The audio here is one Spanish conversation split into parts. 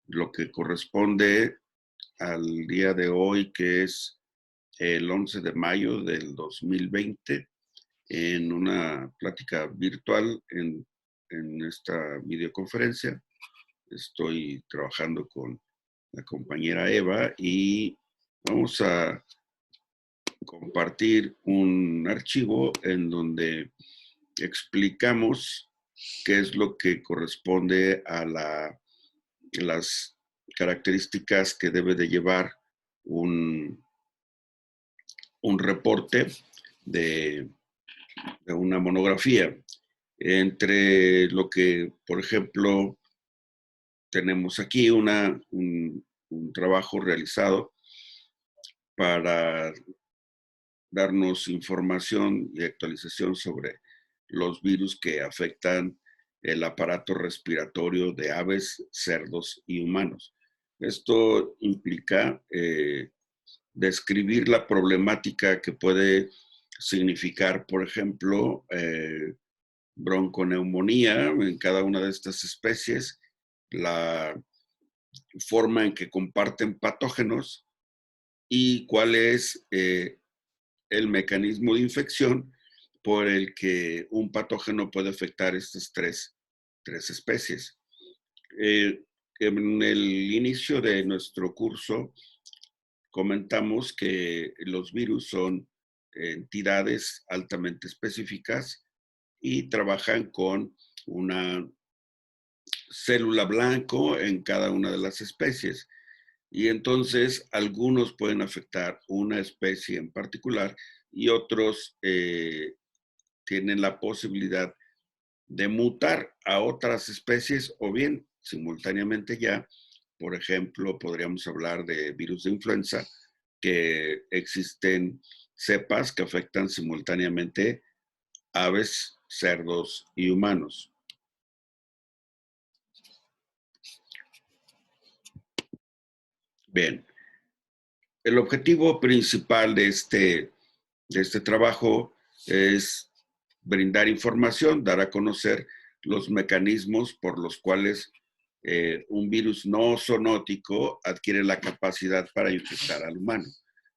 lo que corresponde al día de hoy, que es el 11 de mayo del 2020, en una plática virtual en esta videoconferencia. Estoy trabajando con la compañera Eva y vamos a compartir un archivo en donde explicamos qué es lo que corresponde a las características que debe de llevar un reporte de una monografía. Entre lo que, por ejemplo, tenemos aquí un trabajo realizado para darnos información y actualización sobre los virus que afectan el aparato respiratorio de aves, cerdos y humanos. Esto implica describir la problemática que puede significar, por ejemplo, bronconeumonía en cada una de estas especies, la forma en que comparten patógenos y cuál es el mecanismo de infección por el que un patógeno puede afectar estas tres especies. En el inicio de nuestro curso comentamos que los virus son entidades altamente específicas y trabajan con una célula blanco en cada una de las especies. Y entonces algunos pueden afectar una especie en particular y otros tienen la posibilidad de mutar a otras especies o bien simultáneamente ya, por ejemplo, podríamos hablar de virus de influenza, que existen cepas que afectan simultáneamente aves, cerdos y humanos. Bien, el objetivo principal de este trabajo es brindar información, dar a conocer los mecanismos por los cuales un virus no zoonótico adquiere la capacidad para infectar al humano.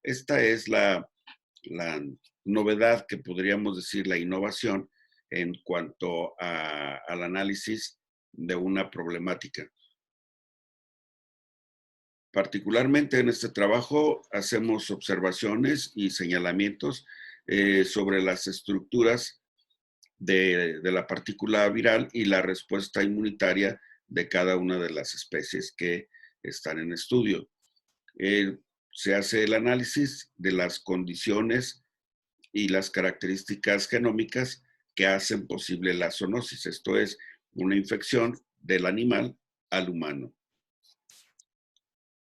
Esta es la novedad, que podríamos decir la innovación en cuanto al análisis de una problemática. Particularmente en este trabajo hacemos observaciones y señalamientos sobre las estructuras de la partícula viral y la respuesta inmunitaria de cada una de las especies que están en estudio. Se hace el análisis de las condiciones y las características genómicas que hacen posible la zoonosis, esto es, una infección del animal al humano.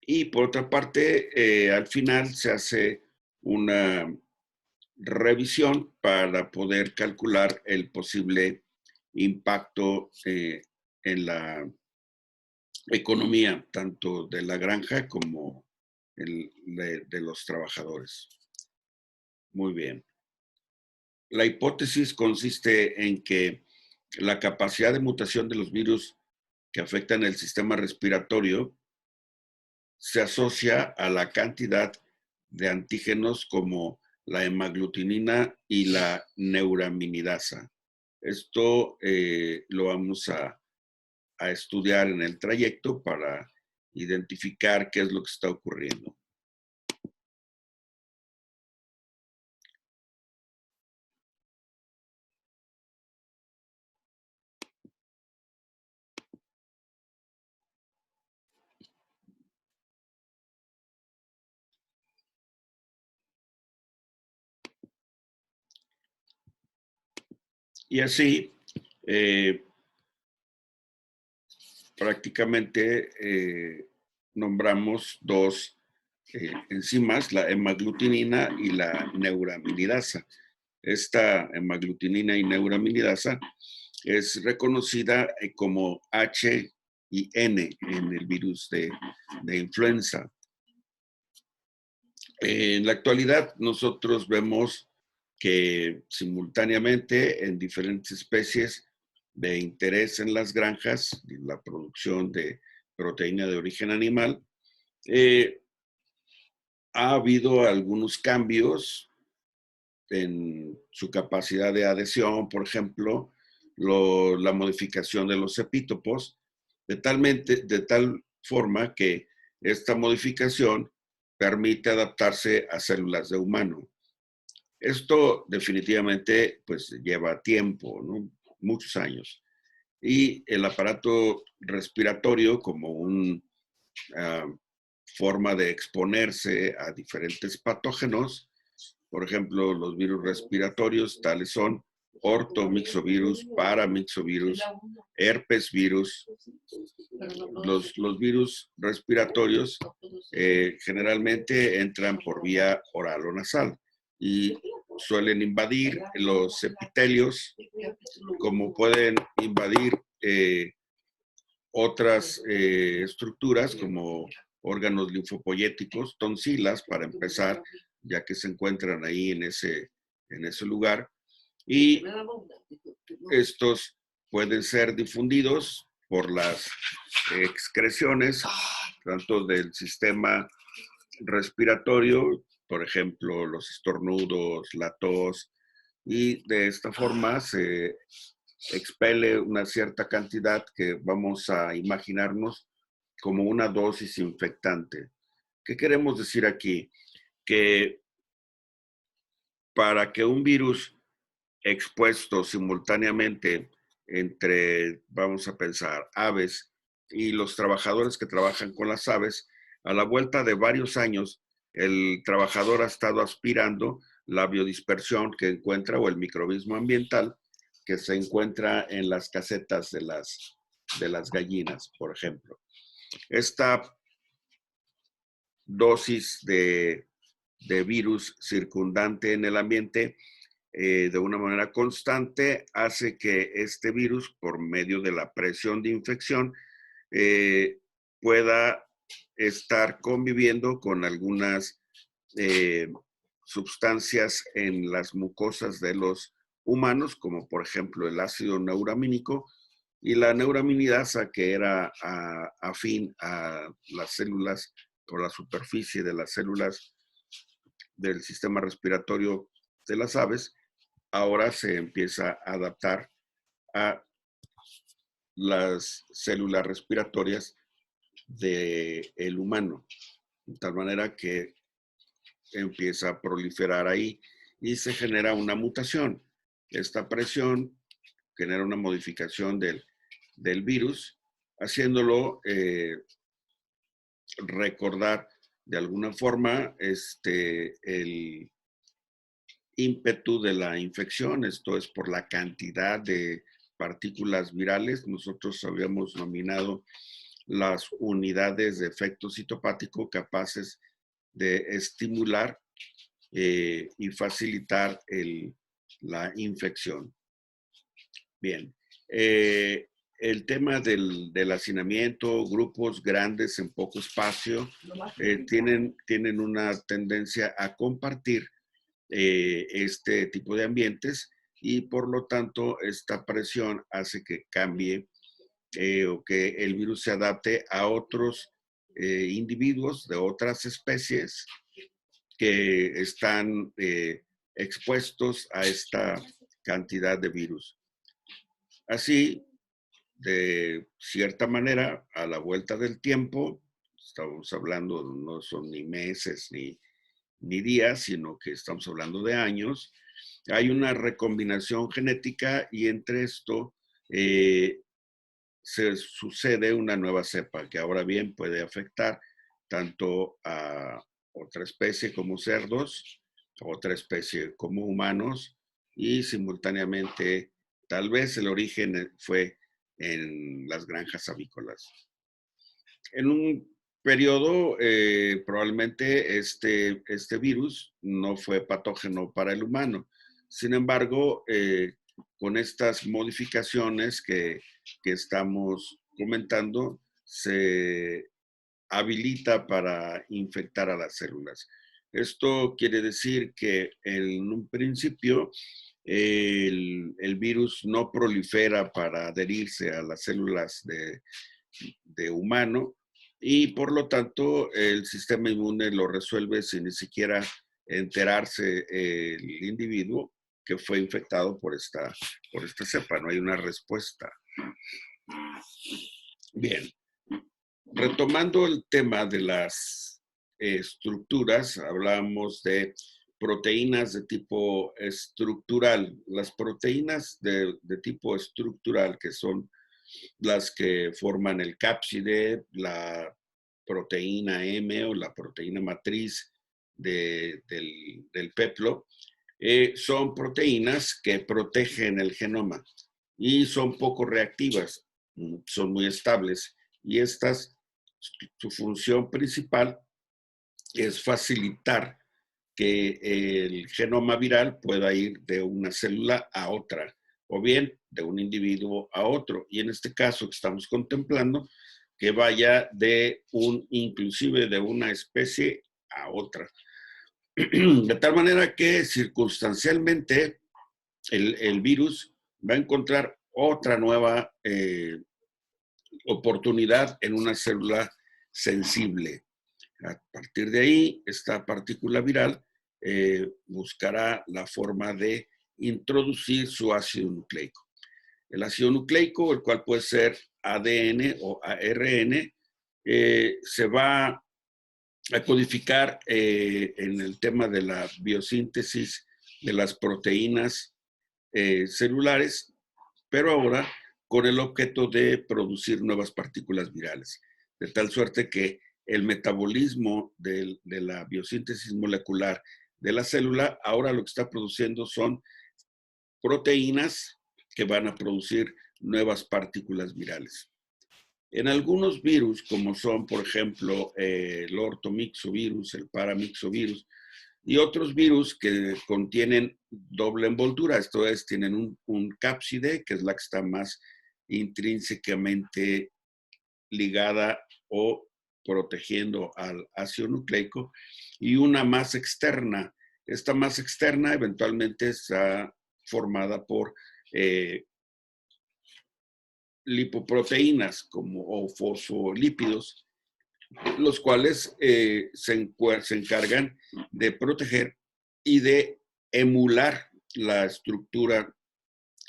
Y por otra parte, al final se hace una revisión para poder calcular el posible impacto en la economía, tanto de la granja como de los trabajadores. Muy bien. La hipótesis consiste en que la capacidad de mutación de los virus que afectan el sistema respiratorio se asocia a la cantidad de antígenos como la hemaglutinina y la neuraminidasa. Esto lo vamos a estudiar en el trayecto para identificar qué es lo que está ocurriendo. Y así, prácticamente nombramos dos enzimas, la hemaglutinina y la neuraminidasa. Esta hemaglutinina y neuraminidasa es reconocida como H y N en el virus de influenza. En la actualidad, nosotros vemos que simultáneamente en diferentes especies de interés en las granjas, la producción de proteína de origen animal, ha habido algunos cambios en su capacidad de adhesión, por ejemplo, la modificación de los epítopos, de tal forma que esta modificación permite adaptarse a células de humano. Esto definitivamente pues lleva tiempo, ¿no? Muchos años. Y el aparato respiratorio como una forma de exponerse a diferentes patógenos, por ejemplo, los virus respiratorios, tales son ortomixovirus, paramixovirus, herpes virus. Los virus respiratorios generalmente entran por vía oral o nasal y suelen invadir los epitelios, como pueden invadir otras estructuras como órganos linfopoyéticos, tonsilas, para empezar, ya que se encuentran ahí en ese lugar. Y estos pueden ser difundidos por las excreciones, tanto del sistema respiratorio, por ejemplo, los estornudos, la tos, y de esta forma se expele una cierta cantidad que vamos a imaginarnos como una dosis infectante. ¿Qué queremos decir aquí? Que para que un virus expuesto simultáneamente entre, vamos a pensar, aves y los trabajadores que trabajan con las aves, a la vuelta de varios años, el trabajador ha estado aspirando la biodispersión que encuentra o el microbismo ambiental que se encuentra en las casetas de las gallinas, por ejemplo. Esta dosis de virus circundante en el ambiente de una manera constante hace que este virus, por medio de la presión de infección, pueda estar conviviendo con algunas sustancias en las mucosas de los humanos, como por ejemplo el ácido neuramínico y la neuraminidasa, que era afín a las células o la superficie de las células del sistema respiratorio de las aves, ahora se empieza a adaptar a las células respiratorias del humano, de tal manera que empieza a proliferar ahí y se genera una mutación. Esta presión genera una modificación del virus, haciéndolo recordar de alguna forma el ímpetu de la infección, esto es por la cantidad de partículas virales. Nosotros habíamos nominado las unidades de efecto citopático capaces de estimular y facilitar la infección. Bien. El tema del hacinamiento, grupos grandes en poco espacio, tienen una tendencia a compartir este tipo de ambientes y por lo tanto esta presión hace que cambie o que el virus se adapte a otros individuos de otras especies que están expuestos a esta cantidad de virus. Así, de cierta manera, a la vuelta del tiempo, estamos hablando, no son ni meses ni días, sino que estamos hablando de años, hay una recombinación genética y entre esto se sucede una nueva cepa que ahora bien puede afectar tanto a otra especie como cerdos, otra especie como humanos y simultáneamente tal vez el origen fue en las granjas avícolas. En un periodo, probablemente este virus no fue patógeno para el humano. Sin embargo, con estas modificaciones que estamos comentando, se habilita para infectar a las células. Esto quiere decir que en un principio el virus no prolifera para adherirse a las células de humano y por lo tanto el sistema inmune lo resuelve sin ni siquiera enterarse el individuo que fue infectado por esta cepa. No hay una respuesta. Bien, retomando el tema de las estructuras, hablamos de proteínas de tipo estructural. Las proteínas de tipo estructural, que son las que forman el cápside, la proteína M o la proteína matriz del peplo, son proteínas que protegen el genoma y son poco reactivas, son muy estables. Y estas, su función principal es facilitar que el genoma viral pueda ir de una célula a otra, o bien de un individuo a otro. Y en este caso que estamos contemplando, que vaya inclusive de una especie a otra. De tal manera que circunstancialmente el virus va a encontrar otra nueva oportunidad en una célula sensible. A partir de ahí, esta partícula viral buscará la forma de introducir su ácido nucleico. El ácido nucleico, el cual puede ser ADN o ARN, se va a codificar en el tema de la biosíntesis de las proteínas celulares, pero ahora con el objeto de producir nuevas partículas virales, de tal suerte que el metabolismo de la biosíntesis molecular de la célula ahora lo que está produciendo son proteínas que van a producir nuevas partículas virales. En algunos virus, como son, por ejemplo, el ortomixovirus, el paramixovirus, y otros virus que contienen doble envoltura, esto es, tienen un cápside, que es la que está más intrínsecamente ligada o protegiendo al ácido nucleico, y una masa externa. Esta masa externa eventualmente está formada por lipoproteínas o fosfolípidos, los cuales se encargan de proteger y de emular la estructura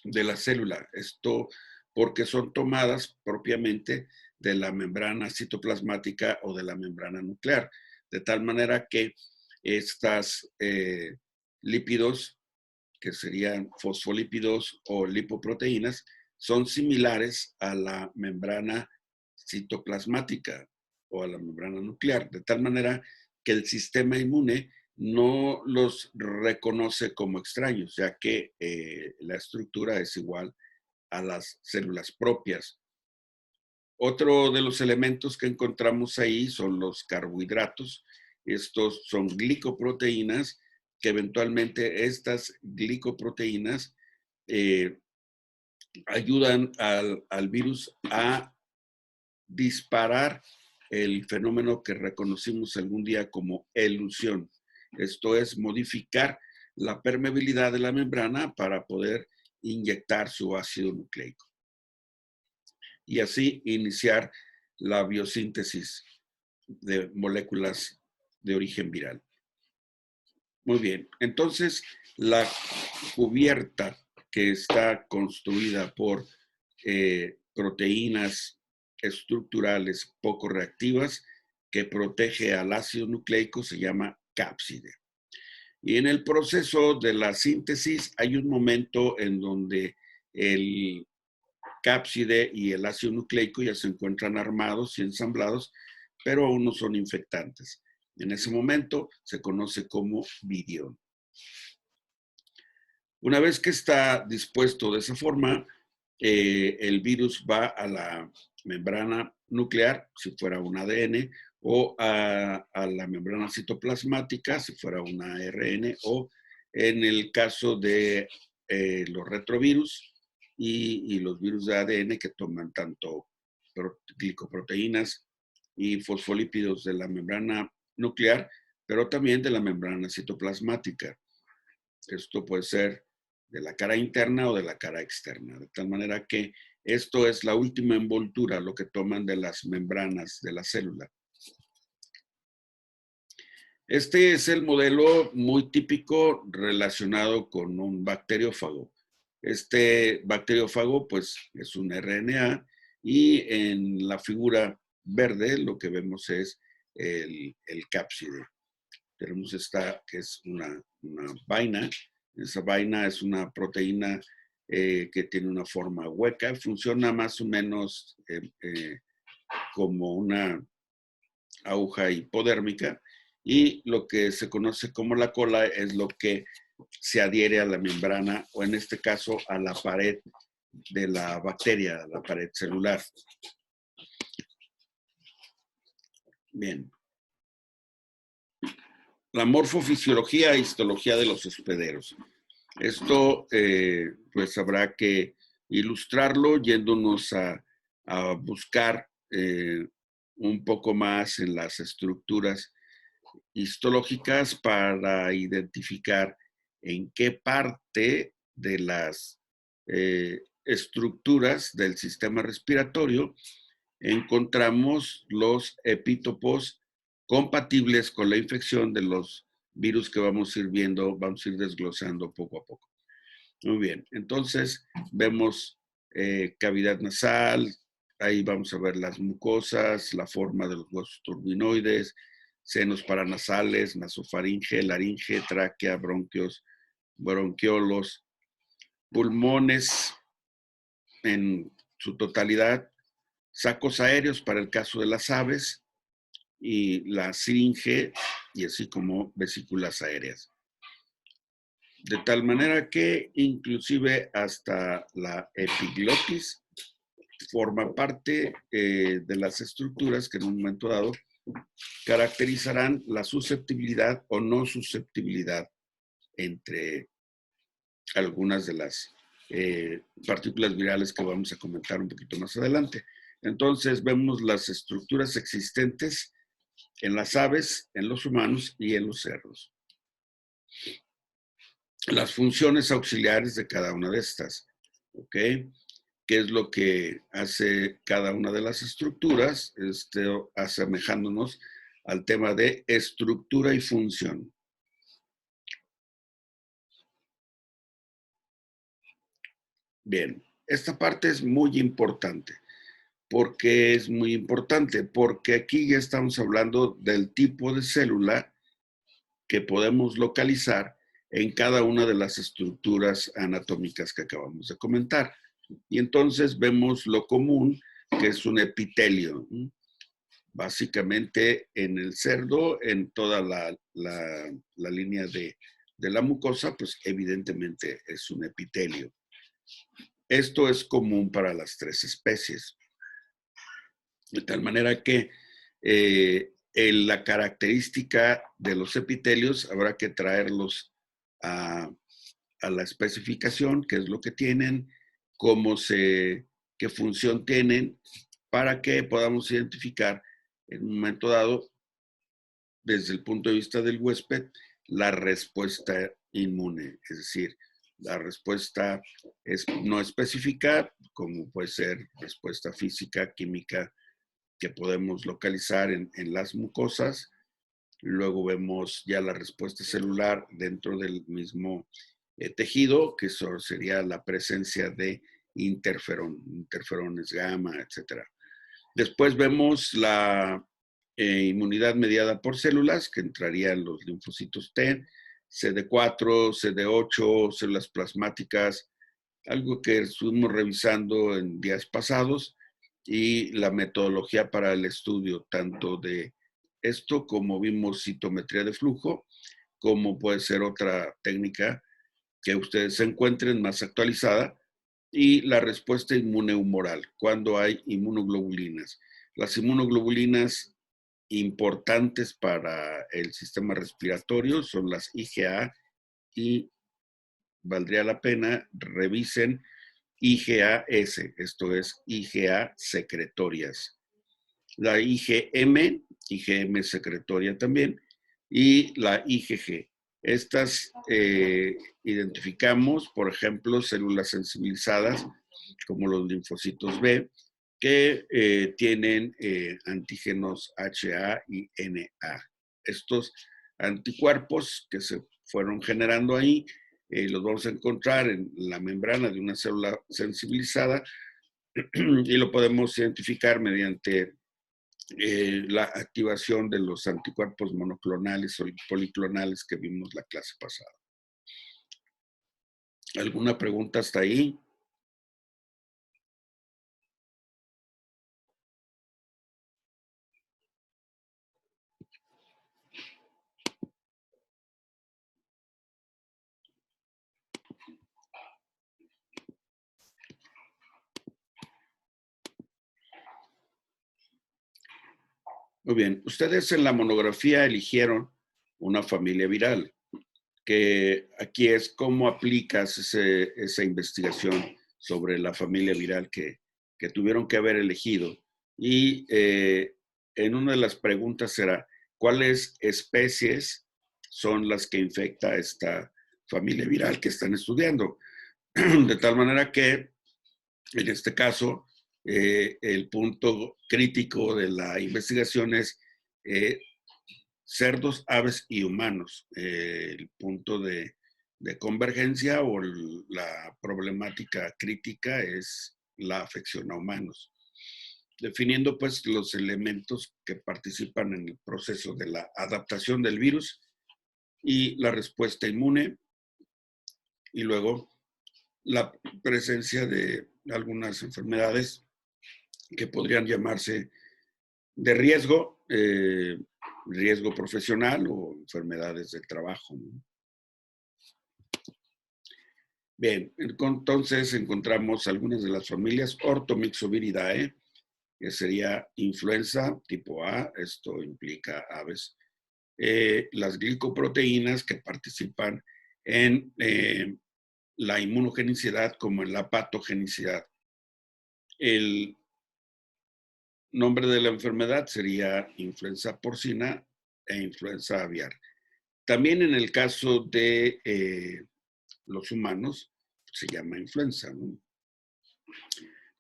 de la célula. Esto porque son tomadas propiamente de la membrana citoplasmática o de la membrana nuclear, de tal manera que estas lípidos, que serían fosfolípidos o lipoproteínas, son similares a la membrana citoplasmática o a la membrana nuclear, de tal manera que el sistema inmune no los reconoce como extraños, ya que la estructura es igual a las células propias. Otro de los elementos que encontramos ahí son los carbohidratos. Estos son glicoproteínas, que eventualmente estas glicoproteínas ayudan al virus a disparar el fenómeno que reconocimos algún día como elusión. Esto es modificar la permeabilidad de la membrana para poder inyectar su ácido nucleico y así iniciar la biosíntesis de moléculas de origen viral. Muy bien, entonces la cubierta que está construida por proteínas estructurales poco reactivas que protege al ácido nucleico se llama cápside. Y en el proceso de la síntesis hay un momento en donde el cápside y el ácido nucleico ya se encuentran armados y ensamblados, pero aún no son infectantes. En ese momento se conoce como virión. Una vez que está dispuesto de esa forma, el virus va a la membrana nuclear, si fuera un ADN, o a la membrana citoplasmática, si fuera un ARN, o en el caso de los retrovirus y los virus de ADN que toman tanto glicoproteínas y fosfolípidos de la membrana nuclear, pero también de la membrana citoplasmática. Esto puede ser de la cara interna o de la cara externa. De tal manera que esto es la última envoltura, lo que toman de las membranas de la célula. Este es el modelo muy típico relacionado con un bacteriófago. Este bacteriófago, pues, es un RNA y en la figura verde lo que vemos es el cápside. Tenemos esta que es una vaina. Esa vaina es una proteína que tiene una forma hueca. Funciona más o menos como una aguja hipodérmica. Y lo que se conoce como la cola es lo que se adhiere a la membrana, o en este caso a la pared de la bacteria, la pared celular. Bien. La morfofisiología e histología de los hospederos. Esto, pues habrá que ilustrarlo yéndonos a buscar un poco más en las estructuras histológicas para identificar en qué parte de las estructuras del sistema respiratorio encontramos los epítopos compatibles con la infección de los virus que vamos a ir viendo, vamos a ir desglosando poco a poco. Muy bien, entonces vemos cavidad nasal, ahí vamos a ver las mucosas, la forma de los huesos turbinoides, senos paranasales, nasofaringe, laringe, tráquea, bronquios, bronquiolos, pulmones en su totalidad, sacos aéreos para el caso de las aves y la siringe, y así como vesículas aéreas. De tal manera que inclusive hasta la epiglotis forma parte de las estructuras que en un momento dado caracterizarán la susceptibilidad o no susceptibilidad entre algunas de las partículas virales que vamos a comentar un poquito más adelante. Entonces vemos las estructuras existentes en las aves, en los humanos y en los cerdos. Las funciones auxiliares de cada una de estas, ¿ok? ¿Qué es lo que hace cada una de las estructuras? Asemejándonos al tema de estructura y función. Bien, esta parte es muy importante. ¿Por qué es muy importante? Porque aquí ya estamos hablando del tipo de célula que podemos localizar en cada una de las estructuras anatómicas que acabamos de comentar. Y entonces vemos lo común, que es un epitelio. Básicamente en el cerdo, en toda la línea de la mucosa, pues evidentemente es un epitelio. Esto es común para las tres especies. De tal manera que la característica de los epitelios habrá que traerlos a la especificación, qué es lo que tienen, qué función tienen, para que podamos identificar en un momento dado, desde el punto de vista del huésped, la respuesta inmune, es decir, la respuesta no específica, como puede ser respuesta física, química, que podemos localizar en las mucosas. Luego vemos ya la respuesta celular dentro del mismo tejido, que eso sería la presencia de interferones gamma, etc. Después vemos la inmunidad mediada por células, que entrarían los linfocitos T, CD4, CD8, células plasmáticas, algo que estuvimos revisando en días pasados, y la metodología para el estudio tanto de esto como vimos citometría de flujo, como puede ser otra técnica que ustedes encuentren más actualizada, y la respuesta inmune humoral, cuando hay inmunoglobulinas. Las inmunoglobulinas importantes para el sistema respiratorio son las IgA, y valdría la pena revisen IgA-S, esto es IgA secretorias. La IgM secretoria también, y la IgG. Estas identificamos, por ejemplo, células sensibilizadas como los linfocitos B, que tienen antígenos HA y NA. Estos anticuerpos que se fueron generando ahí, los vamos a encontrar en la membrana de una célula sensibilizada y lo podemos identificar mediante la activación de los anticuerpos monoclonales o policlonales que vimos la clase pasada. ¿Alguna pregunta hasta ahí? Muy bien. Ustedes en la monografía eligieron una familia viral, que aquí es cómo aplicas esa investigación sobre la familia viral que tuvieron que haber elegido. Y en una de las preguntas será, ¿cuáles especies son las que infecta esta familia viral que están estudiando? De tal manera que, en este caso, el punto crítico de la investigación es cerdos, aves y humanos. El punto de convergencia o la problemática crítica es la afección a humanos, definiendo pues los elementos que participan en el proceso de la adaptación del virus y la respuesta inmune, y luego la presencia de algunas enfermedades que podrían llamarse de riesgo, riesgo profesional o enfermedades del trabajo, ¿no? Bien, entonces encontramos algunas de las familias Orthomyxoviridae, que sería influenza tipo A, esto implica aves. Las glicoproteínas que participan en la inmunogenicidad como en la patogenicidad. El nombre de la enfermedad sería influenza porcina e influenza aviar. También en el caso de los humanos se llama influenza, ¿no?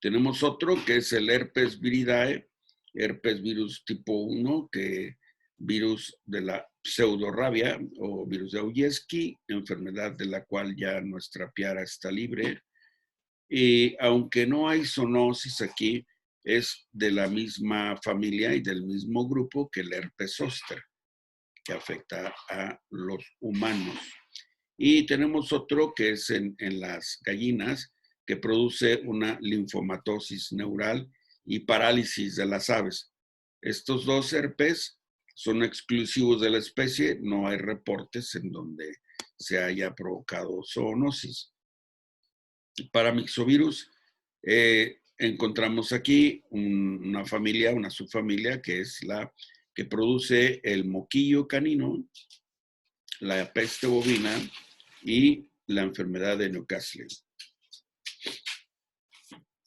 Tenemos otro que es el herpes viridae, herpes virus tipo 1, que virus de la pseudorrabia o virus de Auyeski, enfermedad de la cual ya nuestra piara está libre. Y aunque no hay zoonosis aquí, es de la misma familia y del mismo grupo que el herpes zóster, que afecta a los humanos. Y tenemos otro que es en las gallinas, que produce una linfomatosis neural y parálisis de las aves. Estos dos herpes son exclusivos de la especie, no hay reportes en donde se haya provocado zoonosis. Para mixovirus, encontramos aquí una familia, una subfamilia, que es la que produce el moquillo canino, la peste bovina y la enfermedad de Newcastle.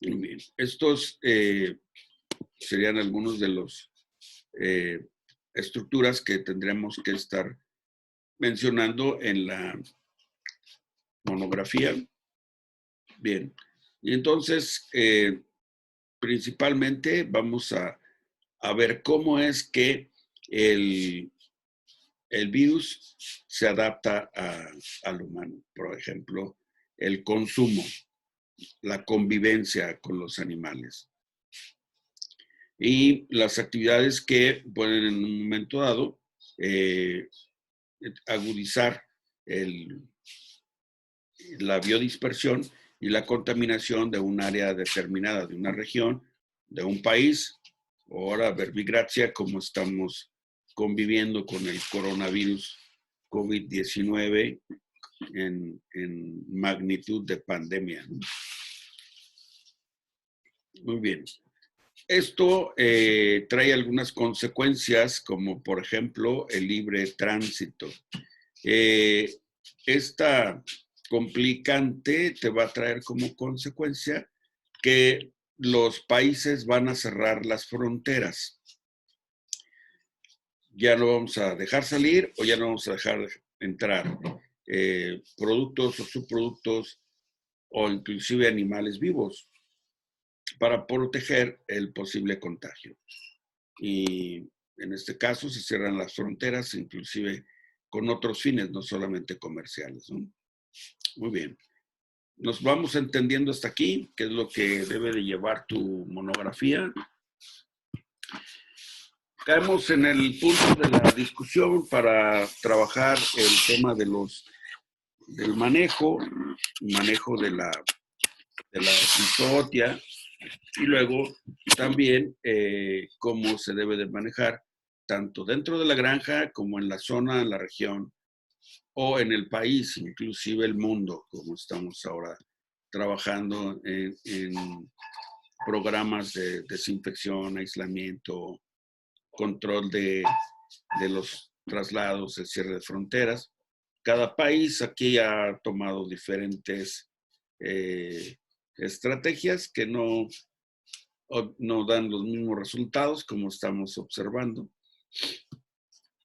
Bien, estos serían algunos de los estructuras que tendremos que estar mencionando en la monografía. Bien, y entonces principalmente vamos a ver cómo es que el virus se adapta al humano. Por ejemplo, el consumo, la convivencia con los animales y las actividades que pueden en un momento dado agudizar la biodispersión y la contaminación de un área determinada, de una región, de un país. Ahora, verbigracia, como estamos conviviendo con el coronavirus COVID-19 en magnitud de pandemia, ¿no? Muy bien. Esto trae algunas consecuencias, como por ejemplo el libre tránsito. Esta complicante te va a traer como consecuencia que los países van a cerrar las fronteras. Ya no vamos a dejar salir o ya no vamos a dejar entrar productos o subproductos o inclusive animales vivos para proteger el posible contagio. Y en este caso se cierran las fronteras, inclusive con otros fines, no solamente comerciales, ¿no? Muy bien. Nos vamos entendiendo hasta aquí, qué es lo que debe de llevar tu monografía. Caemos en el punto de la discusión para trabajar el tema del manejo de la custodia y luego también cómo se debe de manejar tanto dentro de la granja como en la zona, en la región o en el país, inclusive el mundo, como estamos ahora trabajando en programas de desinfección, aislamiento, control de los traslados, el cierre de fronteras. Cada país aquí ha tomado diferentes estrategias que no dan los mismos resultados como estamos observando.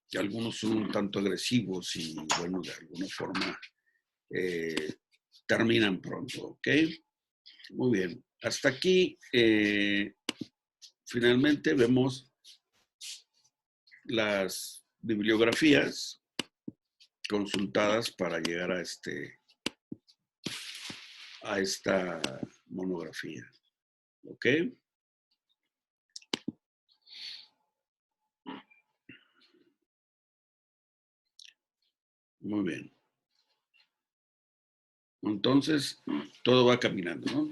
Que algunos son un tanto agresivos y, bueno, de alguna forma terminan pronto, ¿ok? Muy bien. Hasta aquí, finalmente, vemos las bibliografías consultadas para llegar a esta monografía, ¿ok? Muy bien. Entonces, todo va caminando, ¿no?